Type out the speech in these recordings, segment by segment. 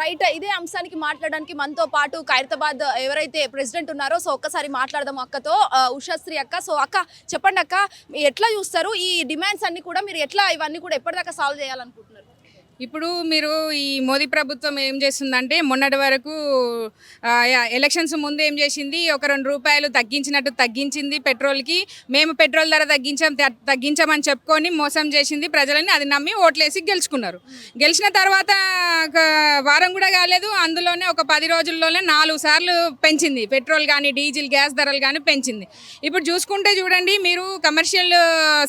Right. ఇదే అంశానికి మాట్లాడడానికి మనతో పాటు ఖైరతాబాద్ ఎవరైతే ప్రెసిడెంట్ ఉన్నారో సో ఒక్కసారి మాట్లాడదాం అక్కతో. ఉషాశ్రీ అక్క. సో అక్క చెప్పండి అక్క, ఎట్లా చూస్తారు ఈ డిమాండ్స్ అన్ని కూడా, మీరు ఎట్లా ఇవన్నీ కూడా ఎప్పటిదాకా సాల్వ్ చేయాలనుకుంటున్నారు? ఇప్పుడు మీరు ఈ మోదీ ప్రభుత్వం ఏం చేస్తుందంటే మొన్నటి వరకు ఎలక్షన్స్ ముందు ఏం చేసింది, ఒక ₹2 తగ్గించినట్టు తగ్గించింది పెట్రోల్కి. మేము పెట్రోల్ ధర తగ్గించామని చెప్పుకొని మోసం చేసింది ప్రజలని. అది నమ్మి ఓట్లేసి గెలుచుకున్నారు. గెలిచిన తర్వాత ఒక వారం కూడా కాలేదు, అందులోనే ఒక 10 రోజుల్లోనే 4 సార్లు పెంచింది పెట్రోల్ కానీ డీజిల్ గ్యాస్ ధరలు కానీ పెంచింది. ఇప్పుడు చూసుకుంటే చూడండి, మీరు కమర్షియల్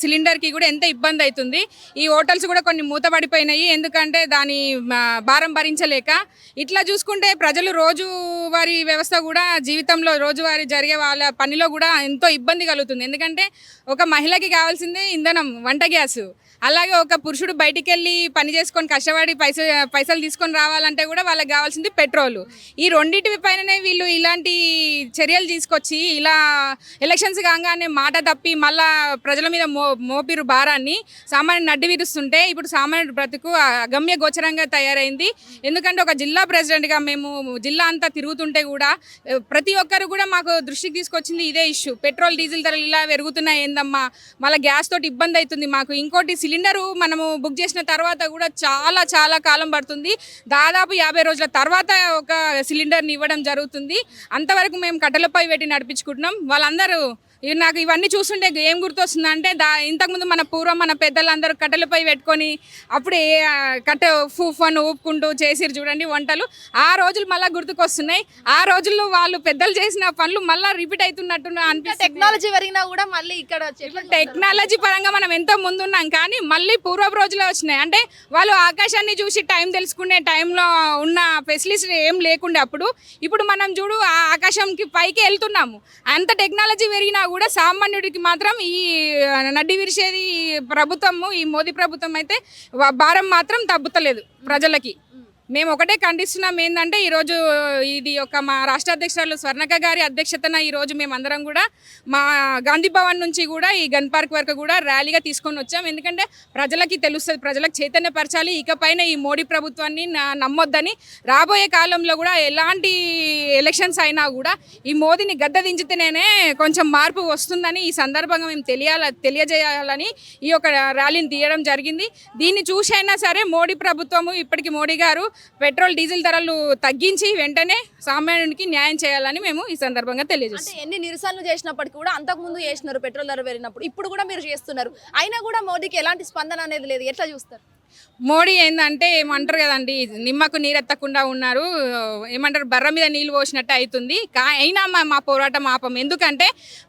సిలిండర్కి కూడా ఎంత ఇబ్బంది అవుతుంది. ఈ హోటల్స్ కూడా కొన్ని మూతపడిపోయినాయి, ఎందుకంటే దాని భారం భరించలేక. ఇట్లా చూసుకుంటే ప్రజలు రోజువారీ వ్యవస్థ కూడా జీవితంలో రోజువారీ జరిగే వాళ్ళ పనిలో కూడా ఎంతో ఇబ్బంది కలుగుతుంది. ఎందుకంటే ఒక మహిళకి కావాల్సింది ఇంధనం, వంట గ్యాసు. అలాగే ఒక పురుషుడు బయటికి వెళ్ళి పని చేసుకొని కష్టపడి పైసలు తీసుకొని రావాలంటే కూడా వాళ్ళకి కావాల్సింది పెట్రోలు. ఈ రెండింటి పైననే వీళ్ళు ఇలాంటి చర్యలు తీసుకొచ్చి ఇలా ఎలక్షన్స్ కాగానే మాట తప్పి మళ్ళా ప్రజల మీద మోపిరు భారాన్ని సామాన్యుని అడ్డు విరుస్తుంటే ఇప్పుడు సామాన్యుడి బ్రతుకు అగమ్య గోచరంగా తయారైంది. ఎందుకంటే ఒక జిల్లా ప్రెసిడెంట్గా మేము జిల్లా అంతా తిరుగుతుంటే కూడా ప్రతి ఒక్కరు కూడా మాకు దృష్టికి తీసుకొచ్చింది ఇదే ఇష్యూ. పెట్రోల్ డీజిల్ ధరలు ఇలా పెరుగుతున్నాయి ఏందమ్మా, మళ్ళీ గ్యాస్ తోటి ఇబ్బంది అవుతుంది మాకు. ఇంకోటి సిలిండరు మనము బుక్ చేసిన తర్వాత కూడా చాలా కాలం పడుతుంది. దాదాపు 50 రోజుల తర్వాత ఒక సిలిండర్ని ఇవ్వడం జరుగుతుంది. అంతవరకు మేము కట్టెలపై పెట్టి నడిపించుకుంటున్నాం. వాళ్ళందరూ నాకు ఇవన్నీ చూస్తుంటే ఏం గుర్తొస్తుంది అంటే, ఇంతకుముందు మన పెద్దలందరూ కట్టెలపై పెట్టుకొని అప్పుడే కట్టె ఫూఫను ఊపుకుంటూ చేసిరు చూడండి వంటలు. ఆ రోజులు మళ్ళీ గుర్తుకొస్తున్నాయి. ఆ రోజుల్లో వాళ్ళు పెద్దలు చేసిన పనులు మళ్ళీ రిపీట్ అవుతున్నట్టు అనిపిస్తుంది. టెక్నాలజీ పెరిగినా కూడా మళ్ళీ ఇక్కడ టెక్నాలజీ పరంగా మనం ఎంతో ముందున్నాం, కానీ మళ్ళీ పూర్వపు రోజులే వచ్చినాయి. అంటే వాళ్ళు ఆకాశాన్ని చూసి టైం తెలుసుకునే టైంలో ఉన్న ఫెసిలిటీస్ ఏం లేకుండే అప్పుడు. ఇప్పుడు మనం చూడు ఆ ఆకాశంకి పైకి వెళ్తున్నాము. అంత టెక్నాలజీ పెరిగినా కూడా సామాన్యుడికి మాత్రం ఈ నడ్డి విరిచేది ప్రభుత్వము, ఈ మోదీ ప్రభుత్వం అయితే భారం మాత్రం తగ్గుతలేదు ప్రజలకి. మేము ఒకటే ఖండిస్తున్నాం ఏంటంటే, ఈరోజు ఇది ఒక మా రాష్ట్ర అధ్యక్షురాలు స్వర్ణక్క గారి అధ్యక్షతన ఈరోజు మేమందరం కూడా మా గాంధీ భవన్ నుంచి కూడా ఈ గన్ పార్క్ వరకు కూడా ర్యాలీగా తీసుకొని వచ్చాం. ఎందుకంటే ప్రజలకి తెలుస్తుంది, ప్రజలకు చైతన్యపరచాలి. ఇకపైన ఈ మోడీ ప్రభుత్వాన్ని నమ్మొద్దని, రాబోయే కాలంలో కూడా ఎలాంటి ఎలక్షన్స్ అయినా కూడా ఈ మోదీని గద్ద దించితేనే కొంచెం మార్పు వస్తుందని ఈ సందర్భంగా మేము తెలియజేయాలని ఈ యొక్క ర్యాలీని తీయడం జరిగింది. దీన్ని చూసైనా సరే మోడీ ప్రభుత్వము, ఇప్పటికి మోడీ గారు పెట్రోల్ డీజిల్ ధరలు తగ్గించి వెంటనే సామాన్యునికి న్యాయం చేయాలని మేము ఈ సందర్భంగా తెలియజేస్తాం. ఎన్ని నిరసనలు చేసినప్పటికీ కూడా అంతకుముందు చేసినారు పెట్రోల్ ధర పెరిగినప్పుడు, ఇప్పుడు కూడా మీరు చేస్తున్నారు. అయినా కూడా మోడీకి ఎలాంటి స్పందన అనేది లేదు. ఎట్లా చూస్తారు? మోడీ ఏంటంటే ఏమంటారు కదండి, నిమ్మకు నీరెత్తకుండా ఉన్నారు, ఏమంటారు బర్ర మీద నీళ్ళు పోసినట్టు అవుతుంది. అయినా మా పోరాటం ఆపం. ఎందుకంటే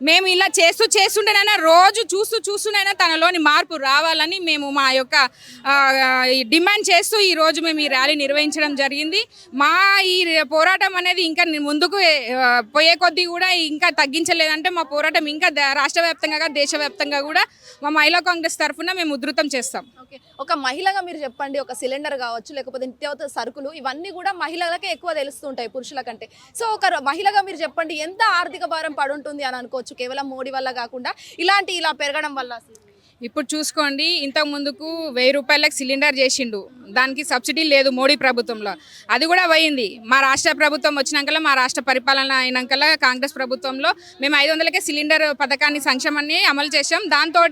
మేము ఇలా చేస్తుంటేనైనా రోజు చూస్తూనైనా తనలోని మార్పు రావాలని మేము మా యొక్క డిమాండ్ చేస్తూ ఈరోజు మేము ఈ ర్యాలీ నిర్వహించడం జరిగింది. మా ఈ పోరాటం అనేది ఇంకా ముందుకు పోయే కొద్దీ కూడా ఇంకా తగ్గించలేదంటే మా పోరాటం ఇంకా రాష్ట్ర వ్యాప్తంగా దేశవ్యాప్తంగా కూడా మా మహిళా కాంగ్రెస్ తరఫున మేము ఉధృతం చేస్తాం. ఒక మహిళగా మీరు చెప్పండి, ఒక సిలిండర్ కావచ్చు లేకపోతే నిత్యావసర సరుకులు ఇవన్నీ కూడా మహిళలకే ఎక్కువ తెలుస్తుంటాయి పురుషుల కంటే. సో ఒక మహిళగా మీరు చెప్పండి, ఎంత ఆర్థిక భారం పడుంటుంది అని అనుకోవచ్చు కేవలం మోడీ వల్ల కాకుండా ఇలా పెరగడం వల్ల? ఇప్పుడు చూసుకోండి, ఇంతకు ముందుకు ₹1000 సిలిండర్ చేసిండు, దానికి సబ్సిడీ లేదు మోడీ ప్రభుత్వంలో. అది కూడా పోయింది. మా రాష్ట్ర ప్రభుత్వం వచ్చినాకల్లా, మా రాష్ట్ర పరిపాలన అయినాకల్లా కాంగ్రెస్ ప్రభుత్వంలో మేము 500కే సిలిండర్ పథకాన్ని సంక్షేమాన్ని అమలు చేసాం. దాంతో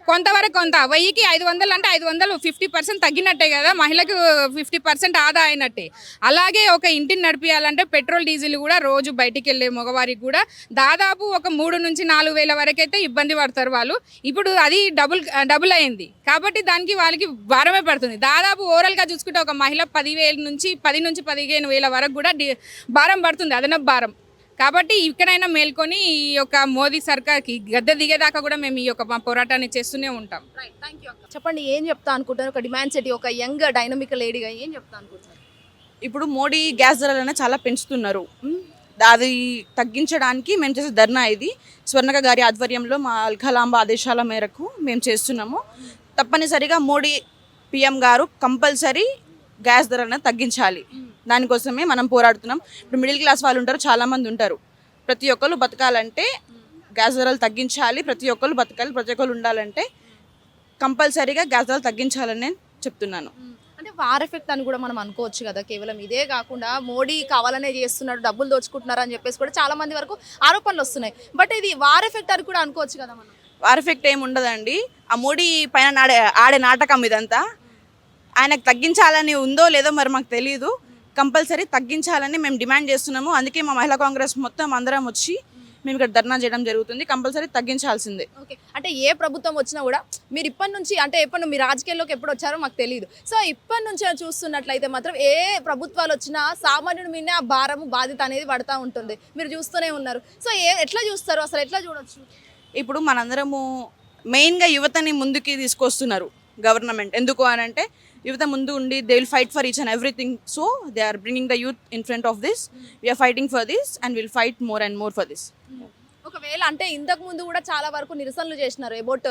కొంతవరకు 1000కి 500 అంటే 500 50% తగ్గినట్టే కదా, మహిళకు 50% ఆదా అయినట్టే. అలాగే ఒక ఇంటిని నడిపించాలంటే పెట్రోల్ డీజిల్ కూడా రోజు బయటికి వెళ్ళే మగవారికి కూడా దాదాపు ఒక 3 నుంచి 4 వేల వరకు అయితే ఇబ్బంది పడతారు వాళ్ళు. ఇప్పుడు అది డబుల్ అయింది కాబట్టి దానికి వాళ్ళకి భారమే పడుతుంది. దాదాపు ఓవరాల్గా చూసుకుంటే ఒక మహిళ 10 నుంచి 15 వేల వరకు కూడా భారం పడుతుంది, అదనపు భారం. కాబట్టి ఇక్కడైనా మేల్కొని ఈ యొక్క మోదీ సర్కార్కి గద్దె దిగేదాకా కూడా మేము ఈ యొక్క మా పోరాటాన్ని చేస్తూనే ఉంటాం. చెప్పండి, ఏం చెప్తా అనుకుంటారు? ఒక డిమాండ్ సెట్, ఒక యంగ్ డైనమిక్ లేడీగా ఏం చెప్తా అనుకుంటున్నారు? ఇప్పుడు మోడీ గ్యాస్ ధరలైనా చాలా పెంచుతున్నారు. అది తగ్గించడానికి మేము చేసే ధర్నా ఇది. స్వర్ణక గారి ఆధ్వర్యంలో మా అల్కలాంబ ఆదేశాల మేరకు మేము చేస్తున్నాము. తప్పనిసరిగా మోడీ పిఎం గారు కంపల్సరీ గ్యాస్ ధరలను తగ్గించాలి. దానికోసమే మనం పోరాడుతున్నాం. ఇప్పుడు మిడిల్ క్లాస్ వాళ్ళు ఉంటారు, చాలామంది ఉంటారు. ప్రతి ఒక్కరు బతకాలంటే గ్యాస్ ధరలు తగ్గించాలి, ప్రతి ఒక్కరు బతకాలి, ప్రతి ఒక్కరు ఉండాలంటే కంపల్సరీగా గ్యాస్ ధరలు తగ్గించాలని నేను చెప్తున్నాను. అంటే వార్ ఎఫెక్ట్ అని కూడా మనం అనుకోవచ్చు కదా. కేవలం ఇదే కాకుండా మోడీ కావాలనే చేస్తున్నాడు, డబ్బులు దోచుకుంటున్నారు అని చెప్పేసి కూడా చాలా మంది వరకు ఆరోపణలు వస్తున్నాయి. బట్ ఇది వార్ ఎఫెక్ట్ అని కూడా అనుకోవచ్చు కదా మనం. వార్ ఎఫెక్ట్ ఏమి ఉండదండి. ఆ మోడీ పైన ఆడే నాటకం ఇదంతా. ఆయనకు తగ్గించాలని ఉందో లేదో మరి మాకు తెలియదు. కంపల్సరీ తగ్గించాలని మేము డిమాండ్ చేస్తున్నాము. అందుకే మా మహిళా కాంగ్రెస్ మొత్తం అందరం వచ్చి మేము ఇక్కడ ధర్నా చేయడం జరుగుతుంది. కంపల్సరీ తగ్గించాల్సిందే. ఓకే, అంటే ఏ ప్రభుత్వం వచ్చినా కూడా మీరు ఇప్పటి నుంచి అంటే ఎప్పుడు మీ రాజకీయాల్లోకి ఎప్పుడు వచ్చారో మాకు తెలియదు. సో ఇప్పటి నుంచి చూస్తున్నట్లయితే మాత్రం ఏ ప్రభుత్వాలు వచ్చినా సామాన్యుడి మీద ఆ భారము బాధ్యత అనేది పడతా ఉంటుంది. మీరు చూస్తూనే ఉన్నారు. సో ఎట్లా చూస్తారు, అసలు ఎట్లా చూడొచ్చు? ఇప్పుడు మనందరము మెయిన్గా యువతని ముందుకి తీసుకొస్తున్నారు గవర్నమెంట్. ఎందుకు అని అంటే యువత ముందు ఉండి they will fight for each and everything. So they are bringing the youth in front of this. We're fighting for this and will fight more and more for this. ఒకవేళ అంటే ఇంతకు ముందు కూడా చాలా వరకు నిరసనలు చేసినారు అబౌట్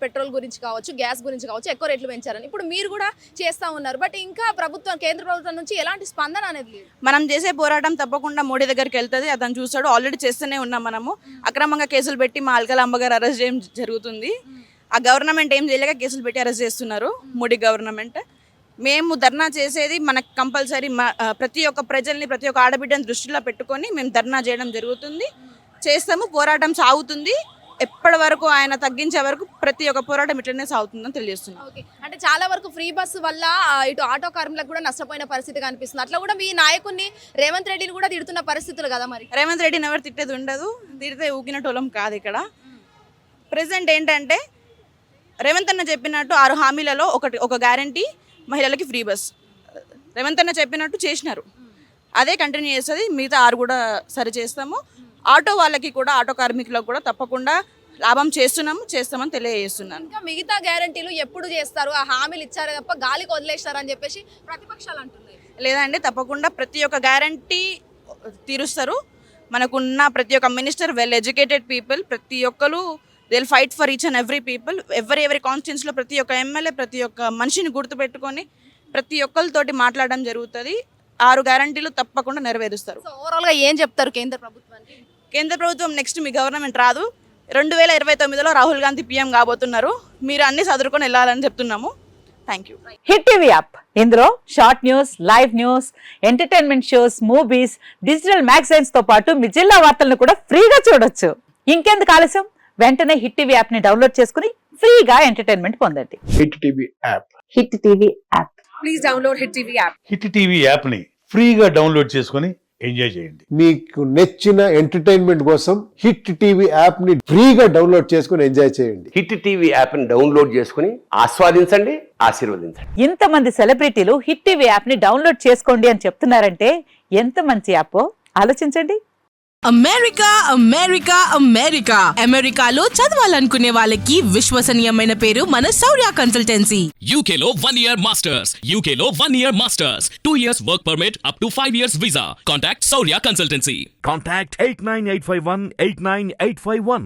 పెట్రోల్ గురించి కావచ్చు, గ్యాస్ గురించి కావచ్చు, ఎక్కువ రేట్లు పెంచారని. ఇప్పుడు మీరు కూడా చేస్తూ ఉన్నారు. బట్ ఇంకా ప్రభుత్వం, కేంద్ర ప్రభుత్వం నుంచి ఎలాంటి స్పందన అనేది లేదు. మనం చేసే పోరాటం తప్పకుండా మోడీ దగ్గరికి వెళ్తుంది. అతను చూస్తాడు. ఆల్రెడీ చేస్తూనే ఉన్నాం. మనము అక్రమంగా కేసులు పెట్టి మా అల్కలాంబ గారు అరెస్ట్ చేయడం జరుగుతుంది. ఆ గవర్నమెంట్ ఏం చేయలేక కేసులు పెట్టి అరెస్ట్ చేస్తున్నారు మోడీ గవర్నమెంట్. మేము ధర్నా చేసేది మనకు కంపల్సరీ ప్రతి ఒక్క ప్రజల్ని, ప్రతి ఒక్క ఆడబిడ్డని దృష్టిలో పెట్టుకొని మేము ధర్నా చేయడం జరుగుతుంది. చేస్తాము. పోరాటం సాగుతుంది. ఎప్పటి వరకు ఆయన తగ్గించే వరకు ప్రతి ఒక్క పోరాటం ఇట్లనే సాగుతుందని తెలియజేస్తున్నాం. ఓకే, అంటే చాలా వరకు ఫ్రీ బస్సు వల్ల ఇటు ఆటో కార్మికులకు కూడా నష్టపోయిన పరిస్థితి కనిపిస్తుంది. అట్లా కూడా మీ నాయకుడిని రేవంత్ రెడ్డిని కూడా తిడుతున్న పరిస్థితులు కదా. మరి రేవంత్ రెడ్డిని ఎవరు తిట్టేది ఉండదు. తిడితే ఊకినటోళం కాదు. ఇక్కడ ప్రెసెంట్ ఏంటంటే రేవంత్ అన్న చెప్పినట్టు 6 హామీలలో ఒక గ్యారంటీ మహిళలకి ఫ్రీ బస్ రేవంత్ అన్న చెప్పినట్టు చేసినారు. అదే కంటిన్యూ చేస్తుంది. మిగతా 6 కూడా సరి చేస్తాము. ఆటో వాళ్ళకి కూడా, ఆటో కార్మికులకు కూడా తప్పకుండా లాభం చేస్తామని తెలియజేస్తున్నాను. ఇంకా మిగతా గ్యారంటీలు ఎప్పుడు చేస్తారు? ఆ హామీలు ఇచ్చారు తప్ప గాలికి వదిలేస్తారని చెప్పేసి ప్రతిపక్షాలు అంటున్నాయి. లేదండి, తప్పకుండా ప్రతి ఒక్క గ్యారంటీ తీరుస్తారు. మనకున్న ప్రతి ఒక్క మినిస్టర్ వెల్ ఎడ్యుకేటెడ్ పీపుల్. ప్రతి ఒక్కరు they will fight for each and every people. ఎవరి కాన్స్టిట్యూన్సీలో ప్రతి ఒక్క ఎమ్మెల్యే, ప్రతి ఒక్క మనిషిని గుర్తుపెట్టుకొని ప్రతి ఒక్కరితోటి మాట్లాడడం జరుగుతుంది. 6 గ్యారంటీలు తప్పకుండా నెరవేరుస్తారు. సో ఓవరాల్గా ఏం చెప్తారు కేంద్ర ప్రభుత్వానికి? కేంద్ర ప్రభుత్వం నెక్స్ట్ మీ గవర్నమెంట్ రాదు. 2029లో రాహుల్ గాంధీ పీఎం కాబోతున్నారు. మీరు అన్ని చదువుకొని వెళ్ళాలని చెప్తున్నాము. Thank you. Hit TV app, ఇందులో short news, live news, entertainment shows, movies, digital magazines తో పాటు మీ జిల్లా వార్తలను కూడా ఫ్రీగా చూడొచ్చు. ఇంకెందుకు ఆలస్యం, వెంటనే హిట్ టీవీ యాప్ ని డౌన్లోడ్ చేసుకుని ఫ్రీగా ఎంటర్టైన్మెంట్ పొందండి. Hit TV app. Hit TV app. Please download hit TV app. Hit TV app ని ఫ్రీగా డౌన్లోడ్ చేసుకొని ఎంజాయ్ చేయండి. మీకు నచ్చిన ఎంటర్టైన్మెంట్ కోసం హిట్ టీవీ యాప్ ని ఫ్రీగా డౌన్లోడ్ చేసుకొని ఎంజాయ్ చేయండి. హిట్ టీవీ యాప్ ని డౌన్లోడ్ చేసుకుని ఆస్వాదించండి, ఆశీర్వదించండి. ఇంతమంది సెలబ్రిటీలు హిట్ టీవీ యాప్ ని డౌన్లోడ్ చేసుకోండి అని చెప్తున్నారంటే ఎంత మంచి యాప్ ఆలోచించండి. అమెరికా అమెరికాలో చదవాలనుకునే వాళ్ళకి విశ్వసనీయమైన పేరు మన శౌర్య కన్సల్టెన్సీ. UK లో 1 year masters. UK లో 1 year masters. 2 years work permit up to 5 years visa. Contact Saurya Consultancy. Contact 89851 89851.